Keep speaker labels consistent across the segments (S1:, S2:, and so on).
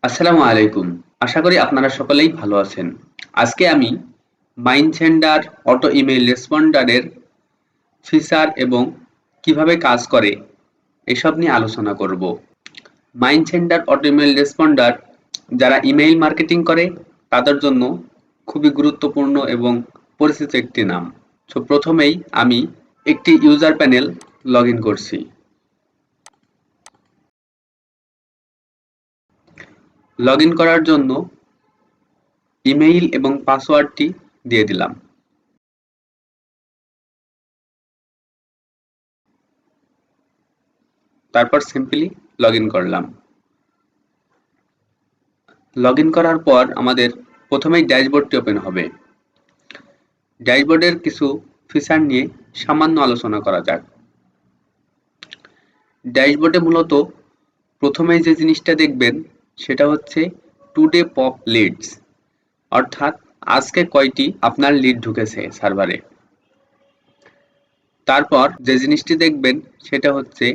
S1: আসসালামু আলাইকুম। আশা করি আপনারা সকলেই ভালো আছেন। আজকে আমি মাইন্ডসেন্ডার অটো ইমেইল রেসপন্ডারের ফিচার এবং কিভাবে কাজ করে এসব নিয়ে আলোচনা করব। মাইন্ডসেন্ডার অটো ইমেইল রেসপন্ডার যারা ইমেইল মার্কেটিং করে তাদের জন্য খুবই গুরুত্বপূর্ণ এবং পরিচিত একটি নাম। প্রথমেই আমি একটি ইউজার প্যানেল লগ ইন করছি। লগ ইন করার জন্য ইমেইল এবং পাসওয়ার্ডটি দিয়ে দিলাম। তারপর সিম্পলি লগ ইন করলাম। লগ ইন করার পর আমাদের প্রথমেই ড্যাশবোর্ডটি ওপেন হবে। ড্যাশবোর্ডের কিছু ফিচার নিয়ে সামান্য আলোচনা করা যাক। ড্যাশবোর্ডে মূলত প্রথমেই যে জিনিসটা দেখবেন সেটা হচ্ছে টুডে পপ লিডস, অর্থাৎ আজকে কয়টি আপনার লিড ঢুকেছে সার্ভারে। তারপর যে জিনিসটি দেখবেন সেটা হচ্ছে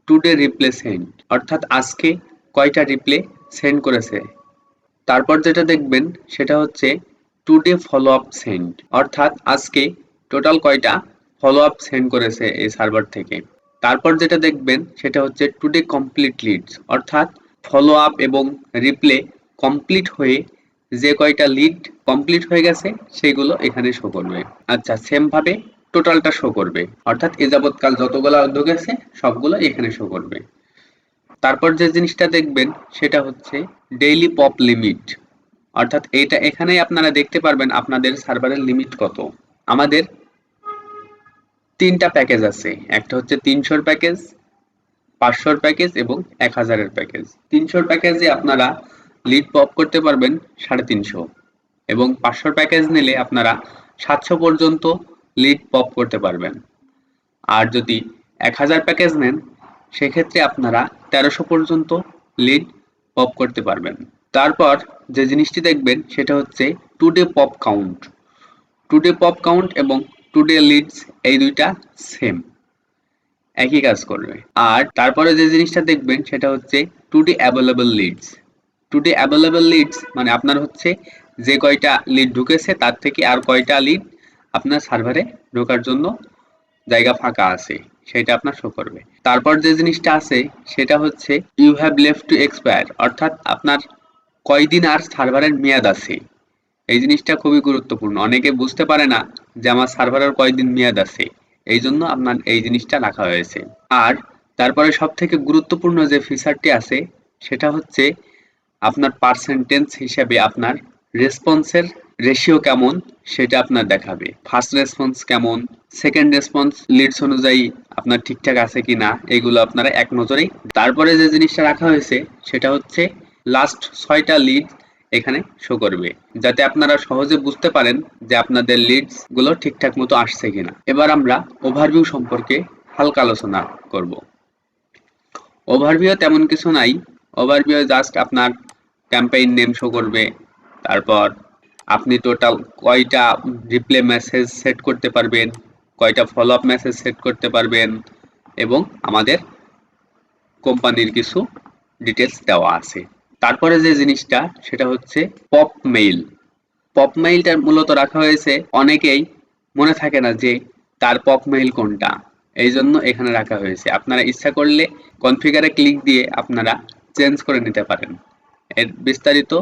S1: টুডে রিপ্লে সেন্ড, অর্থাৎ আজকে কয়টা রিপ্লে সেন্ড করেছে। তারপর যেটা দেখবেন সেটা হচ্ছে টুডে ফলো আপ সেন্ড, অর্থাৎ আজকে টোটাল কয়টা ফলো আপ সেন্ড করেছে এই সার্ভার থেকে। তারপর যেটা দেখবেন সেটা হচ্ছে টুডে কমপ্লিট লিডস, অর্থাৎ ফলো আপ এবং রিপ্লে কমপ্লিট হয়ে যে কয়টা লিড কমপ্লিট হয়ে গেছে সেগুলো এখানে শো করবে। আচ্ছা, সেম ভাবে টোটালটা শো করবে, অর্থাৎ এ যাবৎকাল যতগুলো ঢুকেছে সবগুলো এখানে শো করবে। তারপর যে জিনিসটা দেখবেন সেটা হচ্ছে ডেইলি পপ লিমিট, অর্থাৎ এইটা এখানেই আপনারা দেখতে পারবেন আপনাদের সার্ভারের লিমিট কত। আমাদের তিনটা প্যাকেজ আছে, একটা হচ্ছে 300 প্যাকেজ, 500 প্যাকেজ এবং 1000 প্যাকেজ। 300 প্যাকেজে আপনারা লিড পপ করতে পারবেন 350 এবং 500 প্যাকেজ নিলে আপনারা 700 পর্যন্ত লিড পপ করতে পারবেন। আর যদি 1000 প্যাকেজ নেন সেক্ষেত্রে আপনারা 1300 পর্যন্ত লিড পপ করতে পারবেন। তারপর যে জিনিসটি দেখবেন সেটা হচ্ছে today pop count. Today pop count এবং টুডে লিডস এই দুইটা সেম, একই কাজ করবে। আর তারপরে যে জিনিসটা দেখবেন সেটা হচ্ছে today available leads. Today available leads মানে আপনার হচ্ছে যে কয়টা লিড ঢুকেছে তার থেকে আর কয়টা লিড আপনার সার্ভারে ঢোকার জন্য জায়গা ফাঁকা আছে সেটা আপনার শো করবে। তারপর যে জিনিসটা আছে সেটা হচ্ছে you have left to expire, অর্থাৎ আপনার কয়দিন আর সার্ভারের মেয়াদ আছে। এই জিনিসটা খুবই গুরুত্বপূর্ণ, অনেকে বুঝতে পারে না যে আমার সার্ভারের কয়দিন মেয়াদ আছে, এই জন্য আপনার এই জিনিসটা রাখা হয়েছে। আর তারপরে সব থেকে গুরুত্বপূর্ণ যে ফিচারটি আছে সেটা হচ্ছে আপনার পার্সেন্টেজ হিসেবে আপনার রেসপন্সের রেশিও কেমন সেটা আপনার দেখাবে। ফার্স্ট রেসপন্স কেমন, সেকেন্ড রেসপন্স লিডস অনুযায়ী আপনার ঠিকঠাক আছে কিনা, এগুলো আপনারা এক নজরেই। তারপরে যে জিনিসটা রাখা হয়েছে সেটা হচ্ছে লাস্ট 6টা লিড এখানে শো করবে, যাতে আপনারা সহজে বুঝতে পারেন যে আপনাদের লিডস গুলো ঠিকঠাক মতো আসছে কিনা। এবার আমরা ওভারভিউ সম্পর্কে হালকা আলোচনা করব। ওভারভিউ তেমন কিছু নাই, ওভারভিউ জাস্ট আপনার ক্যাম্পেইন নেম শো করবে, তারপর আপনি টোটাল কয়টা রিপ্লে মেসেজ সেট করতে পারবেন, কয়টা ফলো আপ মেসেজ সেট করতে পারবেন এবং আমাদের কোম্পানির কিছু ডিটেলস দেওয়া আছে। তারপরে যে জিনিসটা সেটা হচ্ছে পপ মেইল। পপ মেইলটা মূলত রাখা হয়েছে, অনেকেই মনে থাকে না যে তার পপ মেইল কোনটা, এই জন্য এখানে রাখা হয়েছে। আপনারা ইচ্ছা করলে কনফিগারে ক্লিক দিয়ে আপনারা চেঞ্জ করে নিতে পারেন। এর বিস্তারিত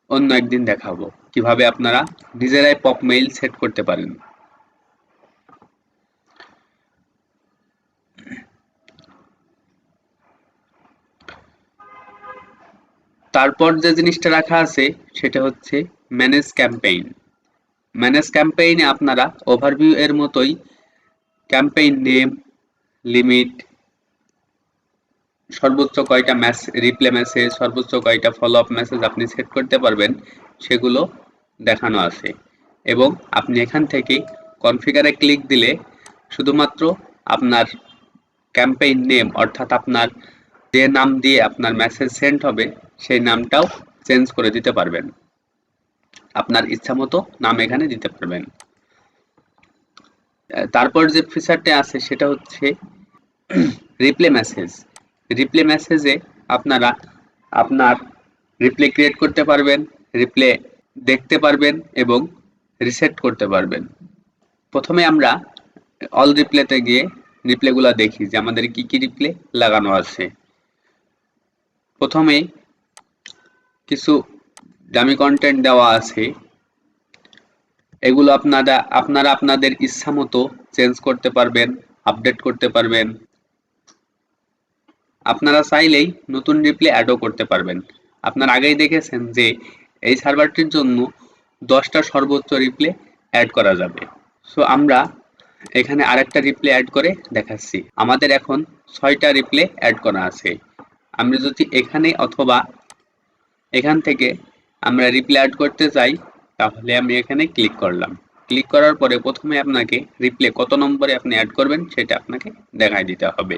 S1: অন্য একদিন দেখাবো কিভাবে আপনারা নিজেরাই পপ মেইল সেট করতে পারেন। তারপর যে জিনিসটা রাখা আছে সেটা হচ্ছে ম্যানেজ ক্যাম্পেইন। ম্যানেজ ক্যাম্পেইনে আপনারা ওভারভিউ এর মতোই ক্যাম্পেইন নেম, লিমিট, সর্বোচ্চ কয়টা রিপ্লে মেসেজ, সর্বোচ্চ কয়টা ফলো আপ মেসেজ আপনি সেট করতে পারবেন সেগুলো দেখানো আছে। এবং আপনি এখান থেকে কনফিগারে ক্লিক দিলে শুধুমাত্র আপনার ক্যাম্পেইন নেম, অর্থাৎ আপনার যে নাম দিয়ে আপনার মেসেজ সেন্ড হবে সেই নামটাও চেঞ্জ করে দিতে পারবেন। আপনার ইচ্ছা মতো নাম এখানে দিতে পারবেন। তারপর যে ফিচারটা আছে সেটা হচ্ছে রিপ্লে মেসেজ। রিপ্লে মেসেজে আপনারা আপনার রিপ্লে ক্রিয়েট করতে পারবেন, রিপ্লে দেখতে পারবেন এবং রিসেট করতে পারবেন। প্রথমে আমরা অল রিপ্লেতে গিয়ে রিপ্লেগুলো দেখি যে আমাদের কি কি রিপ্লে লাগানো আছে। প্রথমে কিছু ডামি কন্টেন্ট দেওয়া আছে, এগুলো আপনারা আপনাদের ইচ্ছা মতো চেঞ্জ করতে পারবেন, আপডেট করতে পারবেন। আপনারা চাইলেই নতুন রিপ্লে অ্যাডও করতে পারবেন। আপনারা আগেই দেখেছেন যে এই সার্ভারটির জন্য 10টা সর্বোচ্চ রিপ্লে অ্যাড করা যাবে। সো আমরা এখানে আরেকটা রিপ্লে অ্যাড করে দেখাচ্ছি। আমাদের এখন 6টা রিপ্লে অ্যাড করা আছে। আমরা যদি এখানে অথবা এখান থেকে আমরা রিপ্লে অ্যাড করতে চাই, তাহলে আমি এখানে ক্লিক করলাম। ক্লিক করার পরে প্রথমে আপনাকে রিপ্লে কত নম্বরে আপনি অ্যাড করবেন সেটা আপনাকে দেখাই দিতে হবে।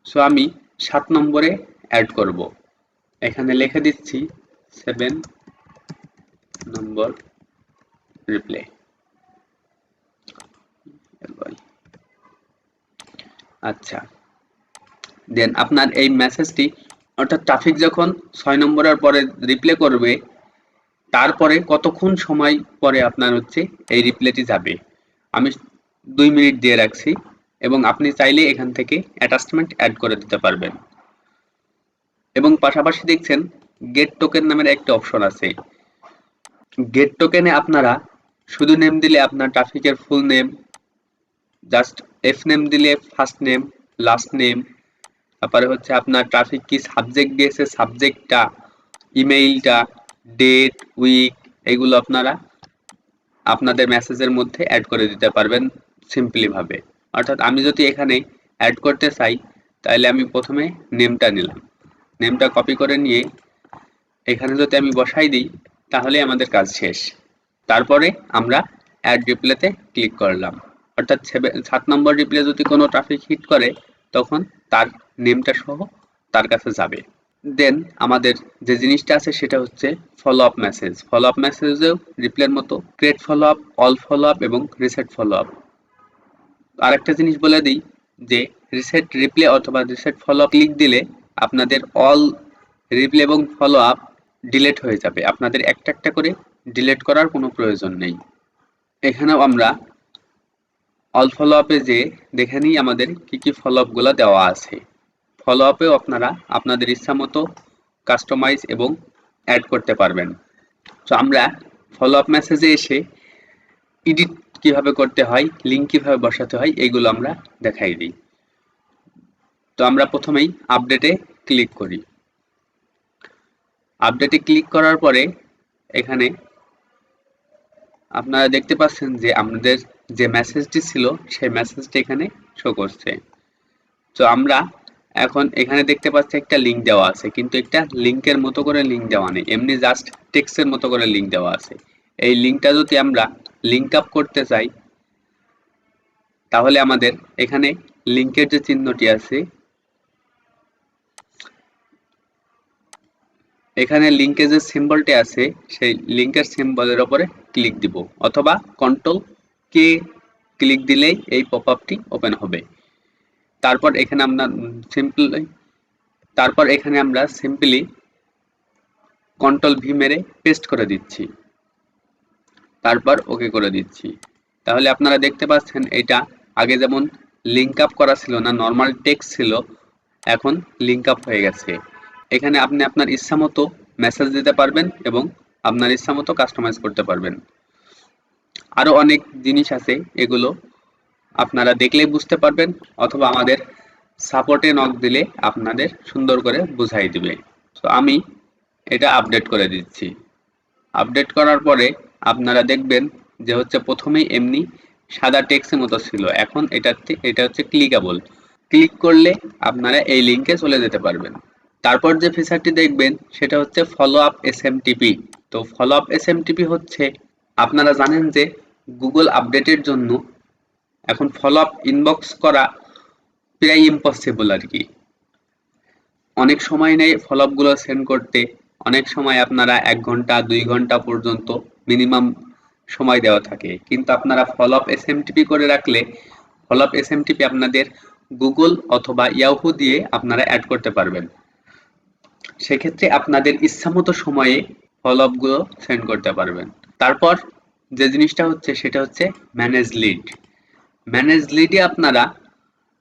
S1: সো আমি 7 নম্বরে অ্যাড করব। এখানে লিখে দিচ্ছি 7 নম্বর রিপ্লে। আচ্ছা, দেন আপনার এই মেসেজটি অর্থাৎ ট্রাফিক যখন 6 নম্বরের পরে রিপ্লে করবে, তারপরে কতক্ষণ সময় পরে আপনার এই রিপ্লেটি যাবে। আমি 2 মিনিট দিয়ে রাখছি এবং আপনি চাইলে এখান থেকে অ্যাটাচমেন্ট অ্যাড করে দিতে পারবেন। এবং পাশাপাশি দেখছেন গেট টোকেন নামের একটা অপশন আছে। গেট টোকেনে আপনারা শুধু নেম দিলে আপনার ট্রাফিকের full name, just F name দিলে ফার্স্ট নেম, লাস্ট নেম, তারপরে আপনার ট্রাফিক কি সাবজেক্ট দিয়েছে, সাবজেক্টটা, ইমেইলটা, ডেট, উইক, এগুলো আপনারা আপনাদের মেসেজের মধ্যে অ্যাড করে দিতে পারবেন সিম্পলি ভাবে। অর্থাৎ আমি যদি এখানে অ্যাড করতে চাই, তাহলে আমি প্রথমে নেমটা নিলাম, নেমটা কপি করে নিয়ে এখানে যদি আমি বসাই দিই, তাহলে আমাদের কাজ শেষ। তারপরে আমরা অ্যাড রিপ্লেতে ক্লিক করলাম। অর্থাৎ 7 নম্বর রিপ্লে যদি কোনো ট্রাফিক হিট করে, তখন তার নেমটা সহ তার কাছে যাবে। দেন আমাদের যে জিনিসটা আছে সেটা হচ্ছে follow up message. Follow up মেসেজেও রিপ্লের মতো create follow up, all follow up এবং রিসেট ফলো আপ। আরেকটা জিনিস বলে দিই যে রিসেট রিপ্লে অথবা রিসেট ফলো আপ ক্লিক দিলে আপনাদের অল রিপ্লে এবং ফলো আপ ডিলেট হয়ে যাবে। আপনাদের একটা একটা করে ডিলেট করার কোনো প্রয়োজন নেই। এখানেও আমরা অল ফলো আপে যে দেখে নিই আমাদের কি কি ফলো আপগুলো দেওয়া আছে। ফলো আপেও আপনারা আপনাদের ইচ্ছা মতো কাস্টমাইজ এবং অ্যাড করতে পারবেন। তো আমরা ফলো আপ মেসেজে এসে এডিট কিভাবে করতে হয়, লিঙ্ক কিভাবে বসাতে হয়, এগুলো আমরা দেখাই দিই। তো আমরা প্রথমেই আপডেটে ক্লিক করি। আপডেটে ক্লিক করার পরে এখানে আপনারা দেখতে পাচ্ছেন যে আমাদের যে মেসেজটি ছিল সেই মেসেজটি এখানে শো করছে। তো আমরা এখন এখানে দেখতে পাচ্ছি একটা লিঙ্ক দেওয়া আছে, কিন্তু একটা লিঙ্কের মতো করে লিঙ্ক দেওয়া নেই, এমনি জাস্ট টেক্সটের মতো করে লিঙ্ক দেওয়া আছে। এই লিঙ্কটা যদি আমরা লিঙ্ক আপ করতে চাই, তাহলে আমাদের এখানে লিঙ্কের যে চিহ্নটি আছে, এখানে লিঙ্কের যে সিম্বলটি আছে সেই লিঙ্কের সিম্বলের উপরে ক্লিক দিব, অথবা কন্ট্রোল কে ক্লিক দিলেই এই পপআপটি ওপেন হবে। তারপর এখানে আমরা সিম্পলি কন্ট্রোল ভি মেরে পেস্ট করে দিচ্ছি, তারপর ওকে করে দিচ্ছি। তাহলে আপনারা দেখতে পাচ্ছেন এটা আগে যেমন লিঙ্ক আপ করা ছিল না, নর্মাল টেক্সট ছিল, এখন লিঙ্ক আপ হয়ে গেছে। এখানে আপনি আপনার ইচ্ছা মতো মেসেজ দিতে পারবেন এবং আপনার ইচ্ছা মতো কাস্টমাইজ করতে পারবেন। আরো অনেক জিনিস আছে, এগুলো আপনারা দেখলেই বুঝতে পারবেন, অথবা আমাদের সাপোর্টে নক দিলে আপনাদের সুন্দর করে বুঝাই দিবে। তো আমি এটা আপডেট করে দিচ্ছি। আপডেট করার পরে আপনারা দেখবেন যে প্রথমেই এমনি সাদা টেক্সটের মতো ছিল, এখন এটা হচ্ছে ক্লিকেবল। ক্লিক করলে আপনারা এই লিঙ্কে চলে যেতে পারবেন। তারপর যে ফিচারটি দেখবেন সেটা হচ্ছে ফলো আপ এসএমটিপি। তো ফলো আপ এসএমটিপি হচ্ছে, আপনারা জানেন যে গুগল আপডেটের জন্য এখন ফলো আপ ইনবক্স করা প্রায় ইম্পসিবল আর কি। অনেক সময় নেই ফলো আপগুলো সেন্ড করতে, অনেক সময় আপনারা 1 ঘন্টা 2 ঘন্টা পর্যন্ত মিনিমাম সময় দেওয়া থাকে, কিন্তু আপনারা ফলো আপ এসএমটিপি করে রাখলে ফলো আপ এসএমটিপি আপনাদের গুগল অথবা ইয়াহু দিয়ে আপনারা অ্যাড করতে পারবেন। সেক্ষেত্রে আপনাদের ইচ্ছামতো সময়ে ফলো আপগুলো সেন্ড করতে পারবেন। তারপর যে জিনিসটা হচ্ছে সেটা হচ্ছে ম্যানেজ লিড। ম্যানেজ লিডে আপনারা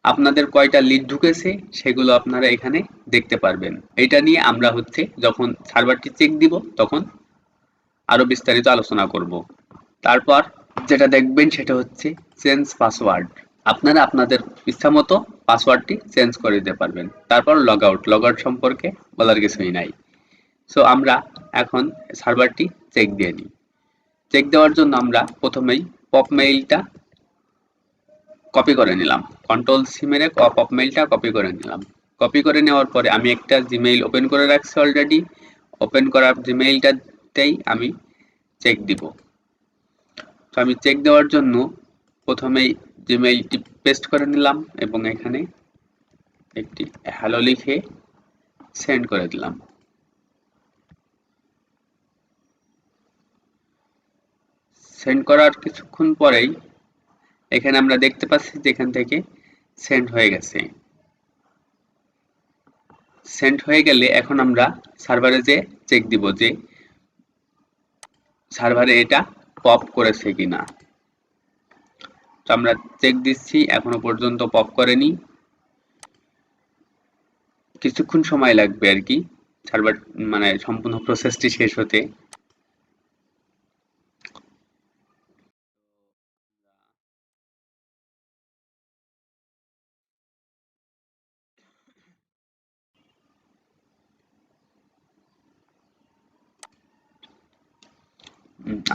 S1: আপনাদের কয়টা লিড ঢুকেছে সেগুলো আপনারা এখানে দেখতে পারবেন। এটা নিয়ে আমরা হচ্ছে যখন সার্ভারটি চেক দিব তখন আরো বিস্তারিত আলোচনা করব। তারপর যেটা দেখবেন সেটা হচ্ছে চেঞ্জ পাসওয়ার্ড। আপনারা আপনাদের ইচ্ছামতো পাসওয়ার্ডটি চেঞ্জ করে দিতে পারবেন। তারপর লগ আউট সম্পর্কে বলার কিছুই নাই। সো আমরা এখন সার্ভারটি চেক দিয়ে নিই। চেক দেওয়ার জন্য আমরা প্রথমেই পপ মেইলটা কপি করে নিলাম। কন্ট্রোল সি মেরে পপ মেইলটা কপি করে নিলাম। কপি করে নেওয়ার পরে আমি একটা জিমেইল ওপেন করে রাখছি অলরেডি। ওপেন করা জিমেইলটাতেই আমি চেক দিব। তো আমি চেক দেওয়ার জন্য প্রথমেই জিমেইলটি পেস্ট করে নিলাম এবং এখানে একটি হ্যালো লিখে সেন্ড করে দিলাম। সেন্ড করার কিছুক্ষণ পরেই এখানে আমরা দেখতে পাচ্ছি যে এখান থেকে সেন্ড হয়ে গেছে। সেন্ড হয়ে গেলে এখন আমরা সার্ভারে যে চেক দিব যে সার্ভারে এটা পপ করেছে কিনা। তো আমরা চেক দিচ্ছি, এখনো পর্যন্ত পপ করেনি। কিছুক্ষণ সময় লাগবে আর কি সার্ভার মানে সম্পূর্ণ প্রসেসটি শেষ হতে।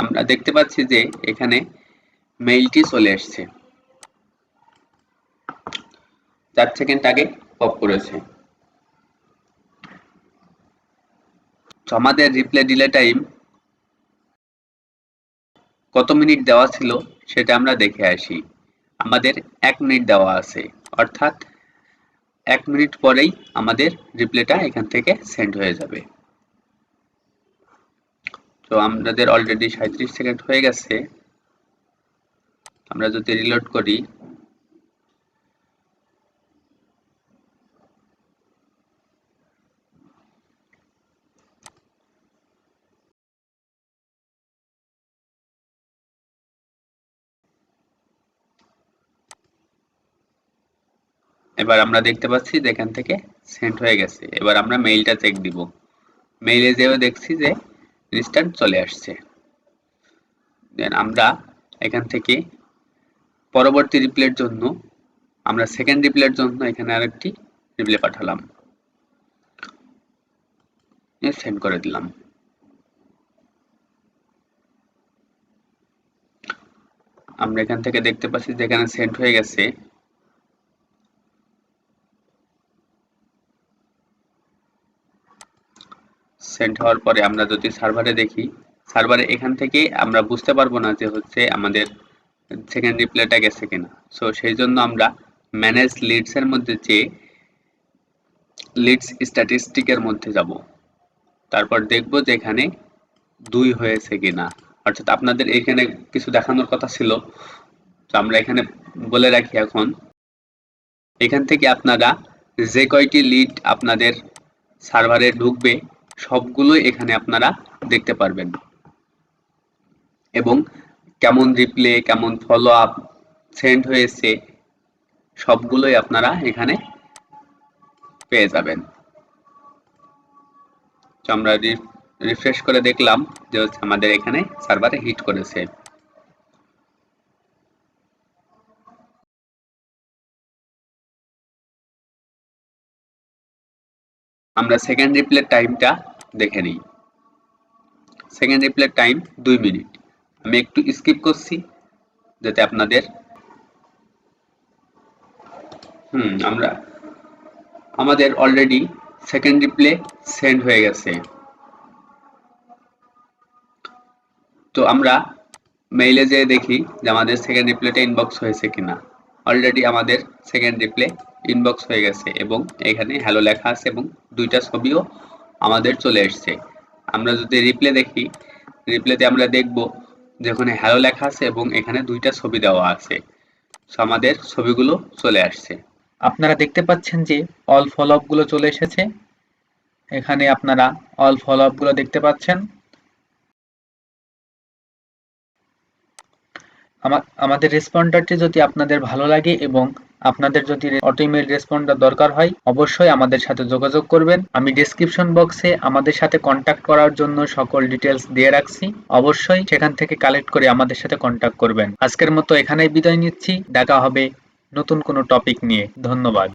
S1: আমরা দেখতে পাচ্ছি যে এখানে মেইলটি চলে আসছে, 4 সেকেন্ড আগে পপ করেছে। তো আমাদের রিপ্লাই ডিলে টাইম কত মিনিট দেওয়া ছিল সেটা আমরা দেখে আসি। আমাদের 1 মিনিট দেওয়া আছে, অর্থাৎ 1 মিনিট পরেই আমাদের রিপ্লাইটা এখান থেকে সেন্ড হয়ে যাবে। তো আমাদের অলরেডি 37 সেকেন্ড হয়ে গেছে। আমরা যদি রিলোড করি এবার আমরা দেখতে পাচ্ছি যে এখান থেকে সেন্ড হয়ে গেছে। এবার আমরা মেইলটা চেক দিব। মেইলে যেও দেখছি যে ইনস্ট্যান্ট চলে আসছে। দেন আমরা এখান থেকে পরবর্তী রিপ্লাইয়ের জন্য আমরা সেকেন্ড রিপ্লাইয়ের জন্য এখানে আরেকটি রিপ্লাই পাঠালাম, সেন্ড করে দিলাম। আমরা এখান থেকে দেখতে পাচ্ছি যে এখানে সেন্ড হয়ে গেছে। সেন্ড হওয়ার পরে আমরা যদি সার্ভারে দেখি, সার্ভারে এখান থেকে আমরা বুঝতে পারবো না যে হচ্ছে আমাদের সেকেন্ড রিপ্লাইটা গেছে কিনা। সো সেই জন্য আমরা ম্যানেজ লিডস এর মধ্যে যে লিডস স্ট্যাটিস্টিকের মধ্যে যাব, তারপর দেখব যে এখানে 2 হয়েছে কিনা। অর্থাৎ আপনাদের এখানে কিছু দেখানোর কথা ছিল, তো আমরা এখানে বলে রাখি এখন। এখান থেকে আপনারা যে কয়টি লিড আপনাদের সার্ভারে ঢুকবে সবগুলোই এখানে আপনারা দেখতে পারবেন এবং কেমন রিপ্লে কেমন ফলো আপ সেন্ড হয়েছে সবগুলোই আপনারা এখানে পেয়ে যাবেন। তো আমরা রিফ্রেশ করে দেখলাম যে আমাদের এখানে সার্ভারে হিট করেছে। আমরা সেকেন্ড রিপ্লে টাইমটা দেখে নিই। Second replay time 2 minute. আমি একটু স্কিপ করছি যাতে আপনাদের আমরা আমাদের অলরেডি সেকেন্ড রিপ্লে সেন্ড হয়ে গেছে। তো আমরা মেইলে যেয়ে দেখি যে আমাদের সেকেন্ড রিপ্লেটা ইনবক্স হয়েছে কিনা। অলরেডি আমাদের সেকেন্ড রিপ্লে ইনবক্স হয়ে গেছে এবং এখানে হ্যালো লেখা আছে এবং 2টা ছবিও আমাদের চলে এসছে। আমরা যদি রিপ্লে দেখি, রিপ্লেতে আমরা দেখব যে ওখানে হ্যালো লেখা আছে এবং এখানে 2টা ছবি দেওয়া আছে। সো আমাদের ছবিগুলো চলে আসছে।
S2: আপনারা দেখতে পাচ্ছেন যে অল ফলো আপ গুলো চলে এসেছে। এখানে আপনারা অল ফলো আপ গুলো দেখতে পাচ্ছেন। আমাদের রেসপন্ডারটি যদি আপনাদের ভালো লাগে এবং আপনাদের যদি অটো ইমেল রেসপন্ডার দরকার হয়, অবশ্যই আমাদের সাথে যোগাযোগ করবেন। আমি ডেসক্রিপশন বক্সে আমাদের সাথে কন্ট্যাক্ট করার জন্য সকল ডিটেলস দিয়ে রাখছি, অবশ্যই সেখান থেকে কালেক্ট করে আমাদের সাথে কন্ট্যাক্ট করবেন। আজকের মতো এখানেই বিদায় নিচ্ছি, দেখা হবে নতুন কোনো টপিক নিয়ে। ধন্যবাদ।